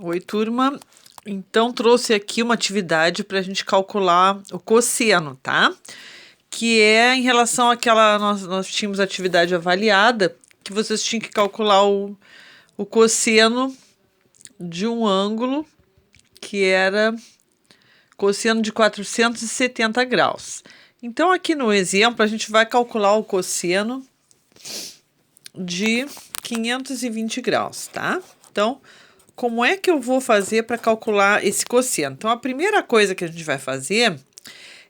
Oi, turma. Então, trouxe aqui uma atividade para a gente calcular o cosseno, tá? Que é em relação àquela. Nós tínhamos atividade avaliada, que vocês tinham que calcular o cosseno de um ângulo que era cosseno de 470 graus. Então, aqui no exemplo, a gente vai calcular o cosseno de 520 graus, tá? Então, como é que eu vou fazer para calcular esse cosseno? Então, a primeira coisa que a gente vai fazer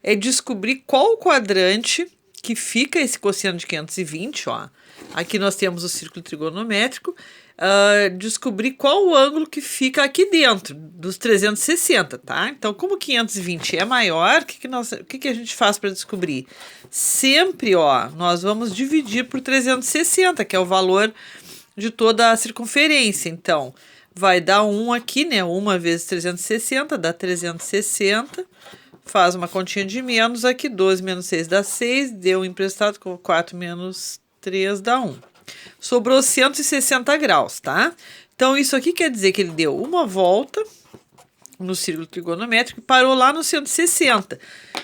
é descobrir qual o quadrante que fica esse cosseno de 520, ó. Aqui nós temos o círculo trigonométrico. Descobrir qual o ângulo que fica aqui dentro dos 360, tá? Então, como 520 é maior, o que a gente faz para descobrir? Sempre, ó, nós vamos dividir por 360, que é o valor de toda a circunferência. Então, vai dar 1 aqui, né? 1 vezes 360 dá 360. Faz uma continha de menos aqui. 12 menos 6 dá 6. Deu emprestado com 4 menos 3 dá 1. Sobrou 160 graus, tá? Então, isso aqui quer dizer que ele deu uma volta no círculo trigonométrico e parou lá no 160.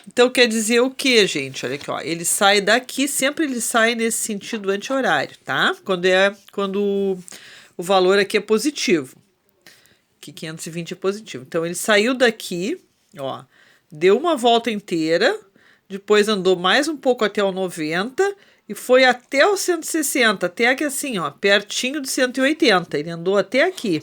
Então, quer dizer o quê, gente? Olha aqui, ó. Ele sai daqui, sempre ele sai nesse sentido anti-horário, tá? Quando o valor aqui é positivo. Que 520 é positivo. Então, ele saiu daqui, ó, deu uma volta inteira, depois andou mais um pouco até o 90 e foi até o 160, até aqui assim, ó, pertinho do 180. Ele andou até aqui.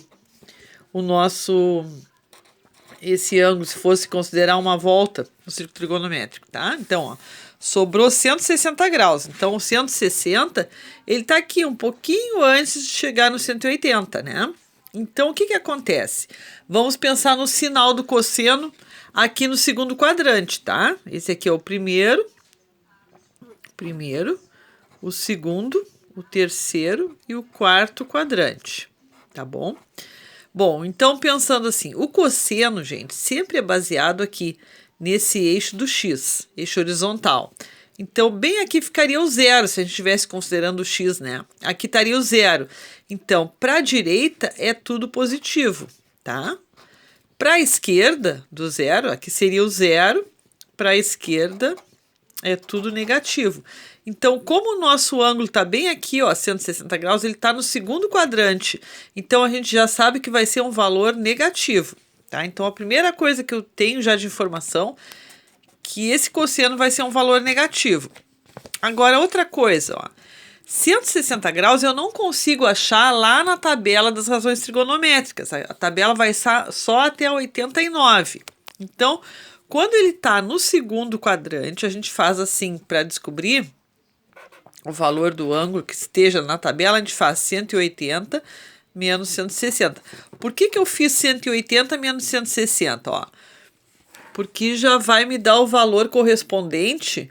Esse ângulo, se fosse considerar uma volta no círculo trigonométrico, tá? Então, ó, sobrou 160 graus. Então, o 160, ele tá aqui um pouquinho antes de chegar no 180, né? Então, o que acontece? Vamos pensar no sinal do cosseno aqui no segundo quadrante, tá? Esse aqui é o primeiro, o segundo, o terceiro e o quarto quadrante, tá bom? Bom, então pensando assim, o cosseno, gente, sempre é baseado aqui nesse eixo do x, eixo horizontal. Então, bem aqui ficaria o zero, se a gente estivesse considerando o x, né? Aqui estaria o zero. Então, para a direita é tudo positivo, tá? Para a esquerda do zero, aqui seria o zero, para a esquerda é tudo negativo. Então, como o nosso ângulo está bem aqui, ó, 160 graus, ele está no segundo quadrante. Então, a gente já sabe que vai ser um valor negativo, tá? Então, a primeira coisa que eu tenho já de informação que esse cosseno vai ser um valor negativo. Agora, outra coisa, ó. 160 graus eu não consigo achar lá na tabela das razões trigonométricas. A tabela vai só até 89. Então, quando ele está no segundo quadrante, a gente faz assim para descobrir o valor do ângulo que esteja na tabela, a gente faz 180 menos 160. Por que eu fiz 180 menos 160? Ó? Porque já vai me dar o valor correspondente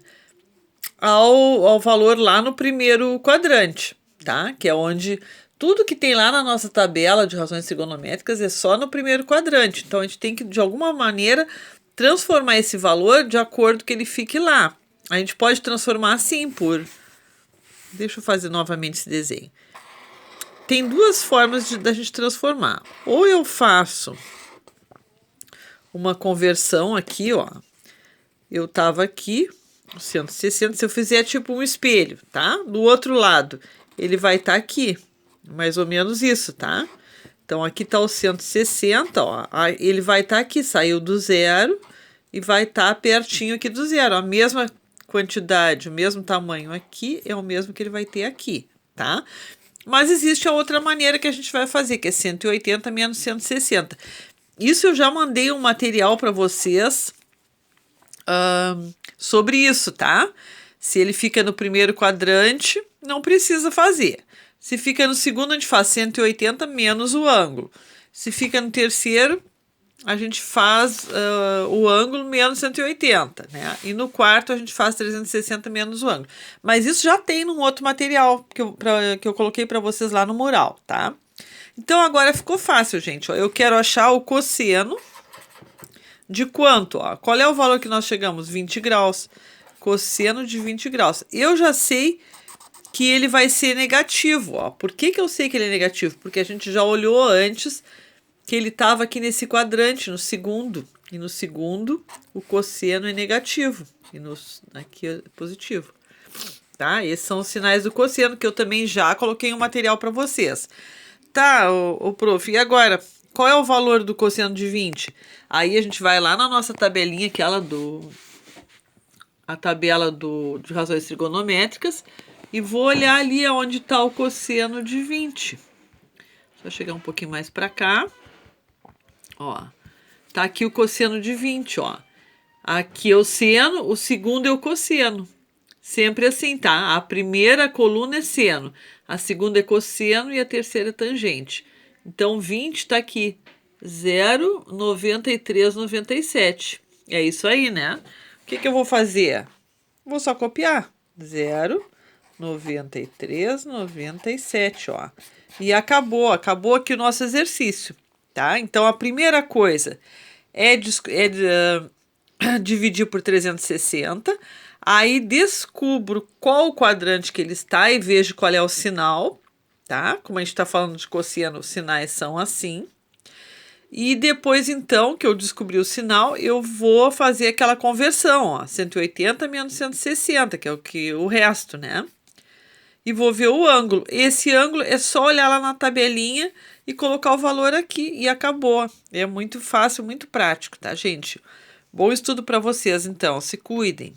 ao valor lá no primeiro quadrante, tá? Que é onde tudo que tem lá na nossa tabela de razões trigonométricas é só no primeiro quadrante. Então, a gente tem que, de alguma maneira, transformar esse valor de acordo que ele fique lá. A gente pode transformar assim por... Deixa eu fazer novamente esse desenho. Tem duas formas da gente transformar. Ou eu faço uma conversão aqui, ó. Eu tava aqui, 160, se eu fizer tipo um espelho, tá? Do outro lado, ele vai estar aqui. Mais ou menos isso, tá? Então, aqui tá o 160, ó. Ele vai estar aqui, saiu do zero e vai estar pertinho aqui do zero. A mesma quantidade, o mesmo tamanho aqui é o mesmo que ele vai ter aqui, tá? Mas existe a outra maneira que a gente vai fazer, que é 180 menos 160. Isso eu já mandei um material para vocês sobre isso, tá? Se ele fica no primeiro quadrante, não precisa fazer. Se fica no segundo, a gente faz 180 menos o ângulo. Se fica no terceiro, a gente faz o ângulo menos 180, né? E no quarto, a gente faz 360 menos o ângulo. Mas isso já tem num outro material que eu coloquei para vocês lá no mural, tá? Então, agora ficou fácil, gente. Ó, eu quero achar o cosseno de quanto? Ó? Qual é o valor que nós chegamos? 20 graus. Cosseno de 20 graus. Eu já sei que ele vai ser negativo. Ó. Por que eu sei que ele é negativo? Porque a gente já olhou antes que ele estava aqui nesse quadrante, no segundo. E no segundo, o cosseno é negativo. E aqui é positivo. Tá? Esses são os sinais do cosseno, que eu também já coloquei um material para vocês. Tá, o prof, e agora, qual é o valor do cosseno de 20? Aí a gente vai lá na nossa tabelinha, a tabela de razões trigonométricas, e vou olhar ali onde está o cosseno de 20. Só chegar um pouquinho mais para cá. Ó, tá aqui o cosseno de 20, ó. Aqui é o seno, o segundo é o cosseno. Sempre assim, tá? A primeira coluna é seno, a segunda é cosseno e a terceira é tangente. Então, 20 tá aqui, 0,9397. É isso aí, né? O que eu vou fazer? Vou só copiar. 0,9397, ó. E acabou aqui o nosso exercício, tá? Então, a primeira coisa é dividir por 360. Aí descubro qual quadrante que ele está e vejo qual é o sinal, tá? Como a gente está falando de cosseno, os sinais são assim. E depois, então, que eu descobri o sinal, eu vou fazer aquela conversão, ó, 180 menos 160, que é o resto, né? E vou ver o ângulo. Esse ângulo é só olhar lá na tabelinha e colocar o valor aqui e acabou. É muito fácil, muito prático, tá, gente? Bom estudo para vocês, então. Se cuidem.